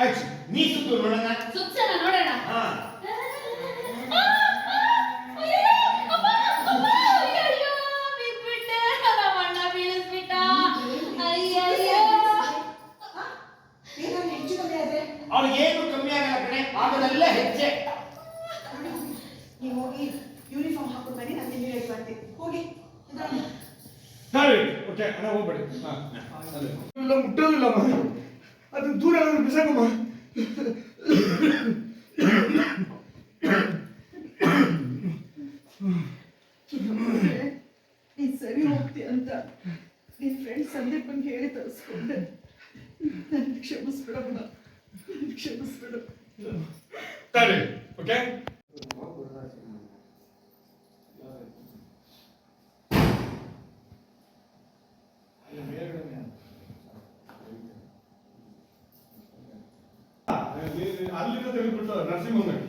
Action. ನೀ ಸುತ್ತು ನೋಡೋಣ. ಸುತ್ತನ ನೋಡೋಣ. ಹಾ. ಅವ್ರಿಗೆ ಏನು ಕಮ್ಮಿ ಆಗಲ್ಲ ಕಣೆ, ಆಗೋದೆಲ್ಲ ಹೆಚ್ಚೆ. ನೀವು ಹೋಗಿ ಯೂನಿಫಾರ್ಮ್ ಹಾಕೊಂಡು ಬನ್ನಿ, ನಾನು ಇಲ್ಲಿ ರೆಡಿ ಮಾಡ್ತೀನಿ. ಹೋಗಿ ಸರಿ ಓಕೆ ಅಣ್ಣ ಹೋಗ್ಬೇಡಿ. ಇಲ್ಲ ಮುಟ್ಟೋದಿಲ್ಲಮ್ಮ, ಅದು ದೂರ ಬಿಸಾಕಮ್ಮ. ನೀನ್ ಸರಿ ಹೋಗ್ತೀಯ ಅಂತ ನಿನ್ ಫ್ರೆಂಡ್ ಸಂದೀಪನ್ಗೆ ಹೇಳಿ ತರಿಸ್ಕೊಂಡೆ. ನನ್ ಕ್ಷಮಿಸ್ಬಿಡಮ್ಮ, ಕ್ಷಮಿಸ್ಬಿಡು. ಸರಿ ಓಕೆ. ಅಲ್ಲಿಂದ ತೆಗೆದುಬಿಟ್ಟು ನರ್ಸಿಂಗ್ ಹೋಗ್ಬೇಕು.